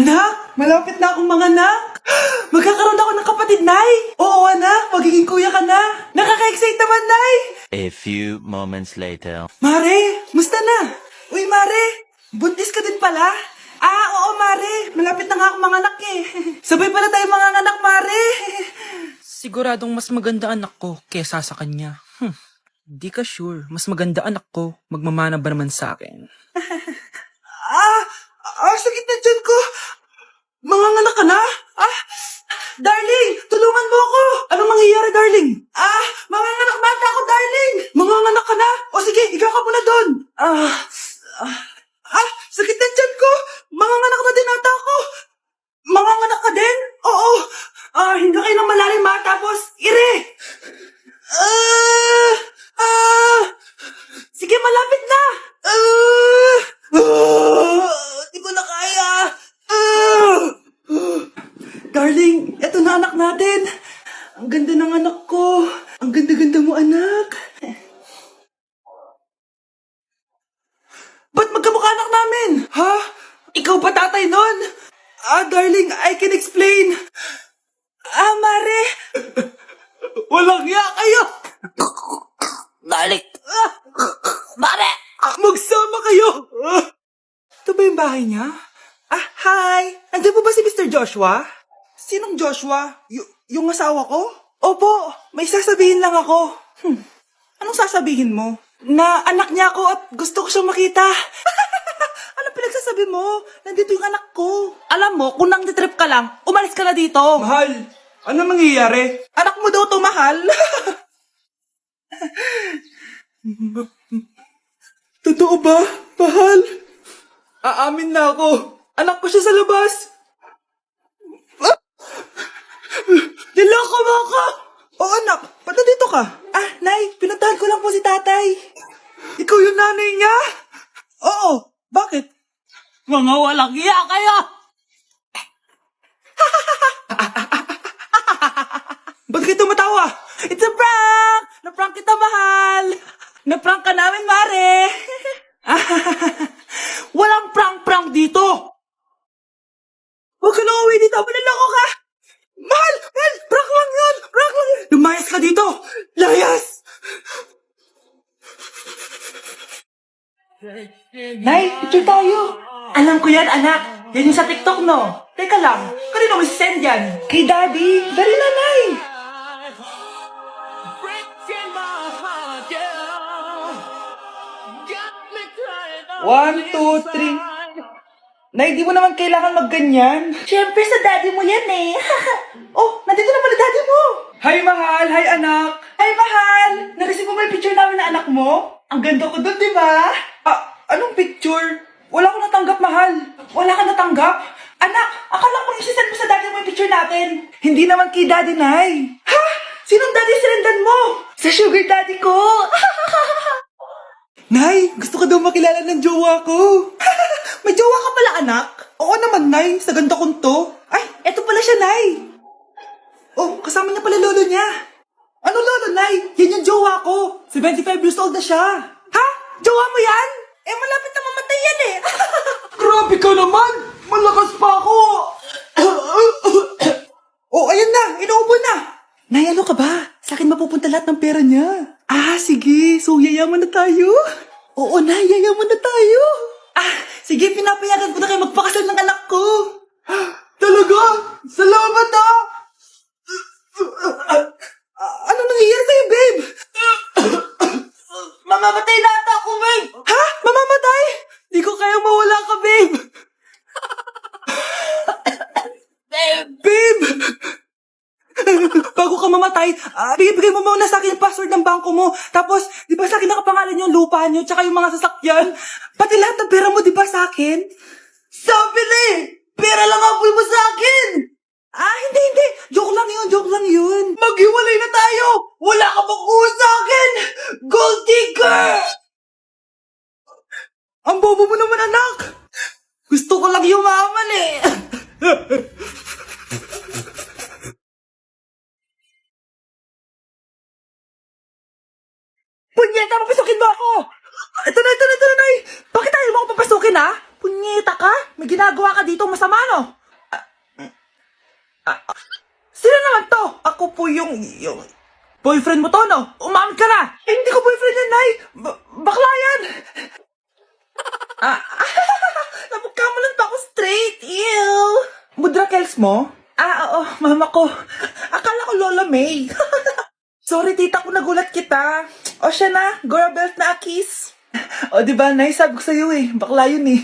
Anak, malapit na akong manganak. Magkakaroon ako ng kapatid, Nay. Oo, anak, magiging kuya ka na. Nakaka-excite naman, Nay. A few moments later. Mare, musta na? Uy, Mare, buntis ka din pala? Ah, oo, Mare. Malapit na nga akong manganak eh. Sabay pala tayo manganganak, Mare. Siguradong mas maganda anak ko kesa sa kanya. Di ka sure. Mas maganda anak ko. Magmamana ba naman sa akin? Sakit na dyan ko. Manganganak ka na? Darling, tulungan mo ako. Anong mangyayari, darling? Manganganak bata ako, darling. Manganganak ka na? O sige, ikaw ka muna doon. Sakit na dyan ko. Manganganak na din ata ako. Manganganak ka din? Oo. Hindi kayo ng malalim ha, tapos, ire. Sige, malapit na. Di ko na kaya. Darling, eto na anak natin. Ang ganda ng anak ko. Ang ganda-ganda mo, anak. Ba't magkamukha anak namin? Ha? Ikaw ba tatay nun? Darling, I can explain. Mare. Walang hiya kayo. Dalik! Mare! Magsama kayo. Ito ba yung bahay niya? Hi. Andiyan po ba si Mr. Joshua? Sinong Joshua? Yung asawa ko? Opo, may sasabihin lang ako. Anong sasabihin mo? Na anak niya ako at gusto ko siyang makita. Anong pinagsasabi mo? Nandito yung anak ko. Alam mo, kung nang-trip ka lang, umalis ka na dito. Mahal, ano mangyayari? Anak mo daw to, mahal. Totoo ba, mahal? Aamin na ako. Anak ko siya sa labas. Niloko mo ako! Oo, anak. Ba't nandito ka? Nay, pinuntahan ko lang po si tatay. Ikaw yung nanay niya? Oo. Bakit? Mga walang iya kayo! Ba't kayo tumatawa? It's a prank! Na-prank kita, mahal! Na-prank ka namin, Mare! Walang prank-prank dito! Huwag ka na uwi dito! Manaloko ka! Mahal! Mahal! Prank lang yun! Prank lang yun! Lumayas ka dito! Layas! Nay, picture tayo! Alam ko yan, anak! Yan yung sa TikTok, no? Teka lang, kanino mo send yan? Kay Daddy! Dari na, Nay! 1, 2, 3. Nay, di mo naman kailangan magganyan. Siyempre, sa daddy mo yan eh. Oh, nandito na pala daddy mo. Hi, mahal. Hi, anak. Hi, mahal. Nareceive mo ba yung picture namin na anak mo? Ang ganda ko doon, di ba? Anong picture? Wala ko natanggap, mahal. Wala ka natanggap? Anak, akala ko isisend mo sa daddy mo yung picture natin. Hindi naman kay daddy, Nay. Ha? Sinong daddy sirendan mo? Sa sugar daddy ko. Nay, gusto ko daw makilala ng jowa ko. May jowa ka pala, anak? Oo naman, Nay. Sa ganda kong to. Ay, eto pala siya, Nay. Oh, kasama niya pala lolo niya. Ano lolo, Nay? Yan yung jowa ko. 75 years old na siya. Ha? Jowa mo yan? Malapit na mamatay yan eh. Grabe ka naman. Malakas pa ako. Oh, ayan na. Inuubo na. Nay, ano ka ba? Sa akin mapupunta lahat ng pera niya. Sige. So, yayaman na tayo? Oo, Nay. Yayaman na tayo. Sige. Pinapayagan ko na kayo magpakasal ng anak ko. Talaga? Salamat, Ano nangyayari sa'yo, babe? Mamamatay na ata ako, babe. Ha? Mamamatay? Di ko kaya mawala ka, babe. Babe! Bago ka mamatay, bigay mo muna sa akin yung password ng bangko mo. Tapos, di ba sa akin nakapangalan yung lupa niyo tsaka yung mga sasakyan? Pati lahat ng pera mo, di ba sa akin? Sabi na eh! Pera lang ang mo sa akin! Hindi. Joke lang yun. Maghiwalay na tayo! Wala ka bang kuha sa akin! Gold digger! Ang bobo mo naman, anak! Gusto ko lang yumaman eh! Punyeta, papasukin mo ako! Ito na, Nay! Bakit tayo mo ako papasukin, ha? Punyeta ka? May ginagawa ka dito, mas yung... Boyfriend mo to, no? Umamin ka na! Eh, hindi ko boyfriend yan, Nay! Bakla yan! Napagkamalan pa ako straight! Ew! Mudra Kels mo? Oo, mama ko. Akala ko Lola May. Sorry, tita ko, nagulat kita. O siya na, Gora Belt na Akis. O, diba, Nay, sabi ko sa'yo eh. Bakla yun eh.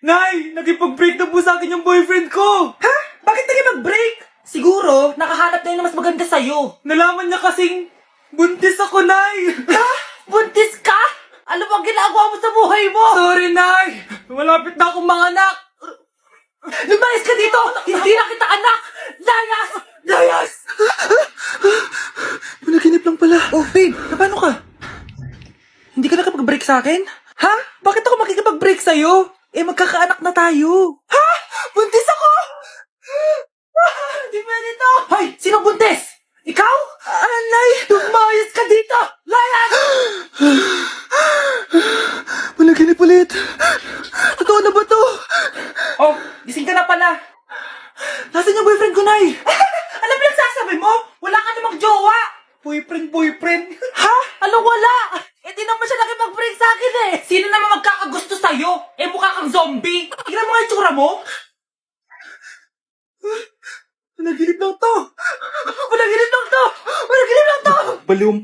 Nay, nagipag-break na po sa akin yung boyfriend ko. Ha? Bakit naging mag-break? Siguro, nakahanap na yun na mas maganda sa'yo. Nalaman niya kasing buntis ako, Nay. Ha? Buntis ka? Ano bang ginagawa mo sa buhay mo? Sorry, Nay. Malapit na akong manganak. Lumayas ka dito! Hindi na kita anak! Layas! Layas! Panaginip lang pala. Oh, babe, paano ka? Hindi ka nakapag-break sa akin? Ha? Bakit ako makikipag-break sa'yo? Eh, magkakaanak na tayo. Ha? Buntis ako? Di pwede to. Hoy, sino buntis? Ikaw? Anay, lumayas ka dito! Layas! Panaginip ulit. Totoo na ba to? Oh, gising ka na pala. Nasaan yung boyfriend ko, Nay? Ano pinagsasabi mo? Wala ka namang jowa. Boyfriend? Ha? Anong wala? Eh, di naman siya nakipag-break sa akin eh. Sino naman magkakagusto sa'yo? Eh, mukha kang zombie. Tignan mo nga yung tsura mo. Panaginip lang to. Balum.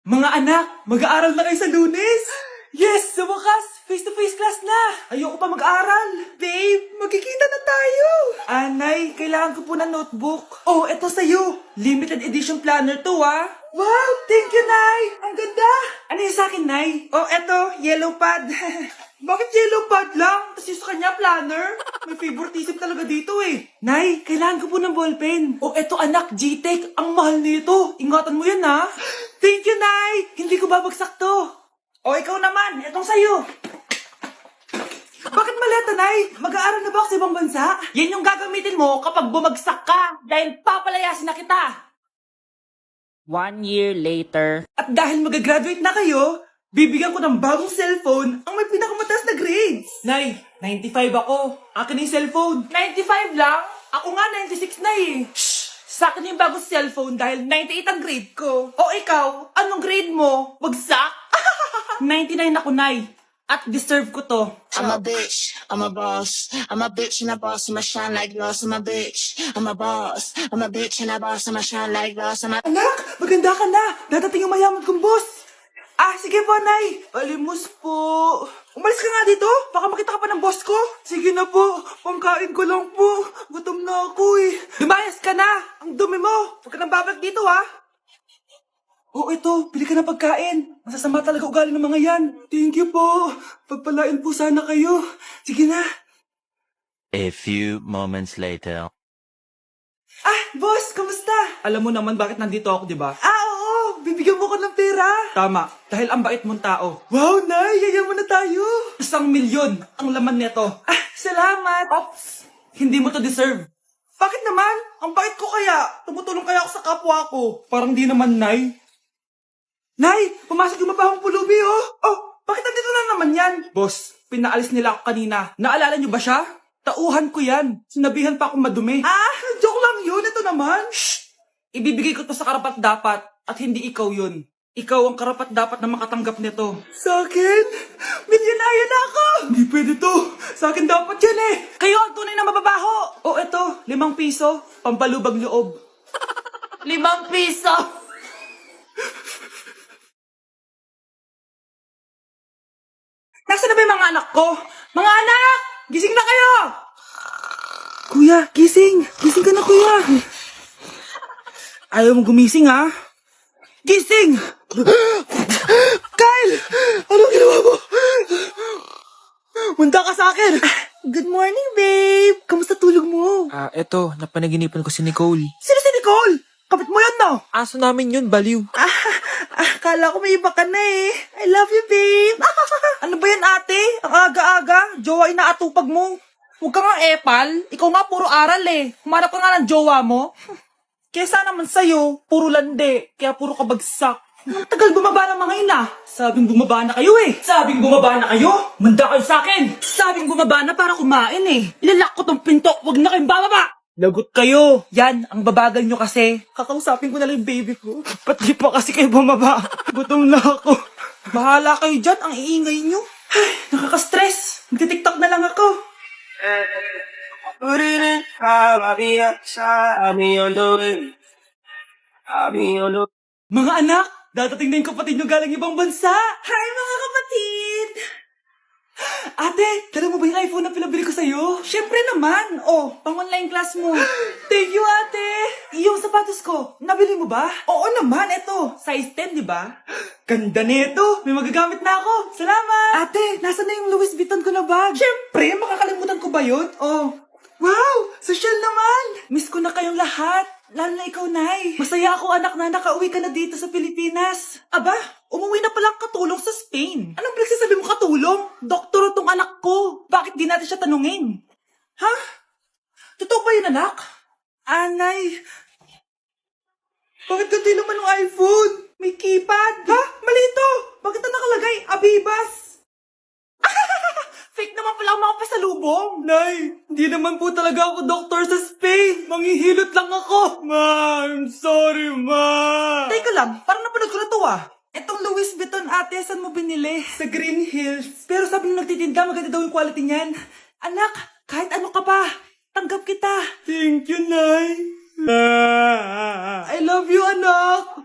Mga anak, mag-aaral na kayo sa Lunes. Yes, sa wakas, face-to-face class na. Ayoko pa mag-aral. Babe, magkikita na tayo. Anay, kailangan ko po ng notebook. Oh, eto sa'yo. Limited edition planner to, ah. Wow, thank you, Nay. Ang ganda. Ano yung sa'kin, Nay? Oh, eto, yellow pad. Bakit yellow pad lang? Tapos yung sa kanya, planner? May favoritism talaga dito eh. Nay, kailangan ko po ng ballpen. Oh, eto anak, G-Tech. Ang mahal nito. Ingatan mo yan, ha? Thank you, Nay. Hindi ko babagsak to. O, ikaw naman. Etong sa'yo. Bakit maleta, Nay? Mag-aaral na ba ako sa ibang bansa? Yan yung gagamitin mo kapag bumagsak ka. Dahil papalayasin na kita. 1 year later. At dahil mag-graduate na kayo, bibigyan ko ng bagong cellphone ang may pinakamataas na grades. Nay, 95 ako. Akin yung cellphone. 95 lang? Ako nga 96 na eh. Shh! Sa akin yung bagong cellphone dahil 98 ang grade ko. O ikaw, anong grade mo? Wagsak? 99 ako, Nay. At deserve ko to. I'm a bitch, I'm a boss. I'm a bitch and a boss, I'ma shine like glass. I'm a bitch, I'm a boss. I'm a bitch and a boss, I'ma shine like glass. I'm a... Anak, maganda ka na. Dadating yung mayaman kong boss. Ah, sige po, Nay. Alimos po. Umalis ka nga dito. Baka makita ka pa ng boss ko. Sige na po. Pangkain ko lang po. Gutom na ako eh. Lumayas ka na. Ang dumi mo. Huwag ka nang babalik dito, ha. Oh, ito. Bili ka ng pagkain. Masasama talaga ugali ng mga yan. Thank you po. Pagpalain po sana kayo. Sige na. A few moments later. Ah, boss, kamusta? Alam mo naman bakit nandito ako, di ba? Ah, oo. Bibigyan mo ko ng pera. Tama. Dahil ang bait mong tao. Wow, Nay. Yayaman na tayo. 1 milyon ang laman nito. Ah, salamat. Ops. Hindi mo to deserve. Bakit naman? Ang bait ko kaya. Tumutulong kaya ako sa kapwa ko. Parang di naman, Nay. Nay, pumasok yung mabahong pulubi, oh. Oh, bakit nandito na naman yan? Boss, pinaalis nila ako kanina. Naalala niyo ba siya? Tauhan ko yan. Sinabihan pa akong madumi. Ah, joke lang yun. Ito naman. Shh! Ibibigay ko to sa karapat-dapat at hindi ikaw yun. Ikaw ang karapat-dapat na makatanggap nito. Sa akin? Milyonaryo na ako! Hindi pwede to. Sa akin dapat yan eh. Kayo ang tunay na mababaho. Oh, eto. 5 piso. Pampalubag loob. 5 piso? Nasaan na ba yung mga anak ko? Mga anak! Gising na kayo! Kuya, gising! Gising ka na, kuya! Ayaw mo gumising, ha? Gising! Kyle! Anong ginawa mo? Munda ka sa akin! Good morning, babe! Kamusta tulog mo? Eto, napanaginipan ko si Nicole. Sino si Nicole? Kapit mo yan, no? Aso namin yun, baliw. Kala ko may iba ka na eh. I love you, babe. Ano ba yan, ate? Ang aga-aga. Jowa inaatupag mo. Huwag ka nga epal. Ikaw nga puro aral eh. Humanap ka nga ng jowa mo. Kesa naman sa'yo, puro lande. Kaya puro kabagsak. Ang tagal bumaba ng mga ina. Sabing bumaba na kayo eh. Sabing bumaba na kayo. Manda kayo sa akin. Sabing bumaba na para kumain eh. Ilalak ko tong pinto. Huwag na kayong bababa. Lagot kayo! Yan, ang babagal nyo kasi. Kakausapin ko na lang yung baby ko. Ba't di pa kasi kayo bumaba? Gutom na ako. Bahala kayo dyan, ang iingay nyo. Ay, nakaka-stress. Magti-tiktok na lang ako. Put it in, I'll be outside, I'll be on the way. I'll be on the Mga anak, dadating na yung kapatid nyo galing ibang bansa. Hi mga kapatid! Ate, dala mo ba yung iPhone na pinabili ko sa'yo? Siyempre naman. Oh, pang-online class mo. Thank you, ate. Yung sapatos ko, nabili mo ba? Oo naman, eto. Size 10, di ba? Ganda nito. May magagamit na ako. Salamat. Ate, nasa na yung Louis Vuitton ko na bag? Siyempre, makakalimutan ko ba yun? Oh. Wow, social naman. Miss ko na kayong lahat. Lalo na ikaw, Nay. Masaya ako, anak, na nakauwi ka na dito sa Pilipinas. Aba, umuwi na palang katulong sa Spain. Anong pinagsasabi mo katulong? Doktor tong anak ko. Bakit di natin siya tanungin? Ha? Totoo ba yun, anak? Anay. Bakit ganti naman ng iPhone? May keypad. Ha? Mali ito. Bakit na nakalagay? Abibas. Fake naman pala ang mga pasalubong. Nay, hindi naman po talaga ako doktor sa Spain. Manghihilot lang ako. Ma, I'm sorry, ma. Teka lang, parang napanood ko na to ah. Etong Louis Vuitton ate, saan mo binili? Sa Green Hills. Pero sabi nung nagtitinda, maganda daw yung quality niyan. Anak, kahit ano ka pa, tanggap kita. Thank you, Nay. I love you, anak.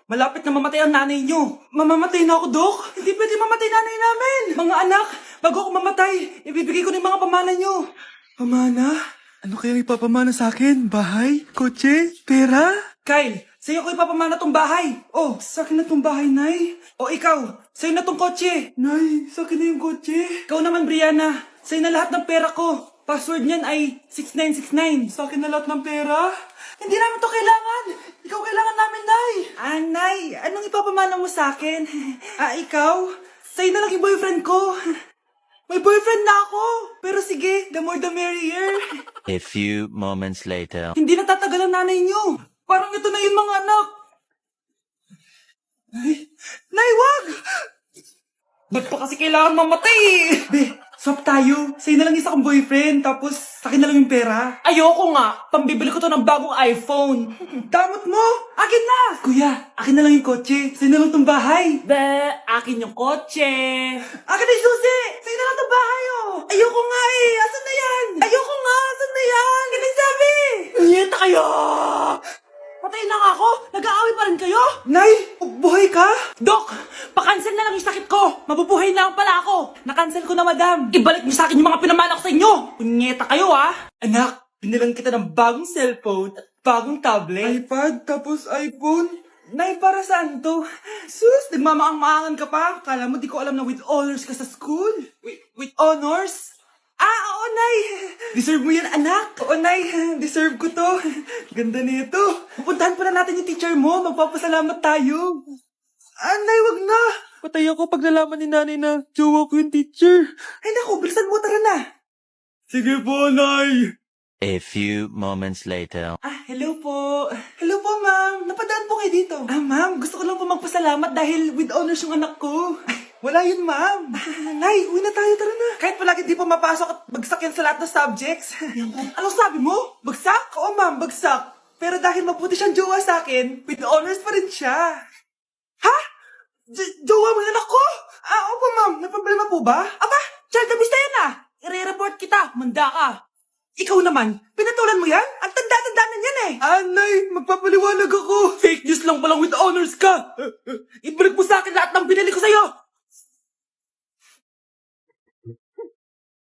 Malapit na mamatay ang nanay nyo. Mamamatay na ako, Dok. Hindi pwede mamatay nanay namin. Mga anak, bago ako mamatay, ibibigay ko na yung mga pamana nyo. Pamana? Ano kayang ipapamana sa akin? Bahay? Kotse? Pera? Kyle, sa'yo ko ipapamana tong bahay. Oh, sa akin na tong bahay, Nay. O ikaw, sa'yo na tong kotse. Nay, sa akin na yung kotse. Ikaw naman, Brianna, sa'yo na lahat ng pera ko. Password niyan ay 6969. Sa akin na lahat ng pera? Hindi namin to kailangan. Ikaw kailangan namin, Nay. Nay, anong ipapamana mo sa akin? Ikaw? Sa'yo na lang yung boyfriend ko. May boyfriend na ako. Pero sige, the more the merrier. A few moments later. Hindi natatagal ang nanay niyo. Parang ito na yun, mga anak. Nay, wag! Ba't pa kasi kailangan mamatay eh? Be, swap tayo. Sa'yo na lang isa kong boyfriend, tapos sa'kin na lang yung pera. Ayoko nga. Pambibili ko to ng bagong iPhone. Damot mo! Akin na! Kuya, akin na lang yung kotse. Sa'yo na lang tong bahay. Be, akin yung kotse. Akin na yung susi! Sa'yo na lang tong bahay, oh! Ayoko nga eh! Asan na yan? Ayoko nga! Asan na yan? Ganun sabi! Niyeta kayo! Patay na nga ako! Nag-aaway pa rin kayo? Nay! Buhay ka? Dok! Pakancel na lang yung sakit ko! Mabubuhay na lang pala ako! Nakancel ko na, madam! Ibalik niyo sa akin yung mga pinamana ko sa inyo! Punyeta kayo, ha? Anak, binilang kita ng bagong cellphone at bagong tablet. iPad, tapos iPhone? Nay, para saan to? Sus, nagmamaang-maangan ka pa? Kala mo di ko alam na with honors ka sa school? With honors? Oo, Nay! Deserve mo yan, anak! Oo, Nay! Deserve ko to! Ganda nito! Pupuntahan pa na natin yung teacher mo! Magpapasalamat tayo! Nay, wag na! Patay ako pag nalaman ni nanay na jowa ko yung teacher! Ay, naku! Bilisan mo, tara na! Sige po, Nay! A few moments later. Hello po! Hello po, ma'am! Napadaan po kayo dito! Ma'am, gusto ko lang po magpasalamat dahil with honors yung anak ko! Wala yun, ma'am. Nay, uwi na tayo, tara na. Kahit palagi di pa mapasok at bagsak yan sa lahat ng subjects. Anong sabi mo? Bagsak? Oo, ma'am, bagsak. Pero dahil mabuti siyang jowa sa akin, with honors pa rin siya. Ha? Jowa mo yung anak ko? Opo, ma'am. May problema po ba? Aba, child abuse na yan ah. I-report kita, manda ka. Ikaw naman, pinatulan mo yan? Ang tanda-tanda na yan eh. Nay, magpapaliwanag ako. Fake news lang palang with honors ka. Ibalik mo sa akin lahat ng binili ko sa'yo.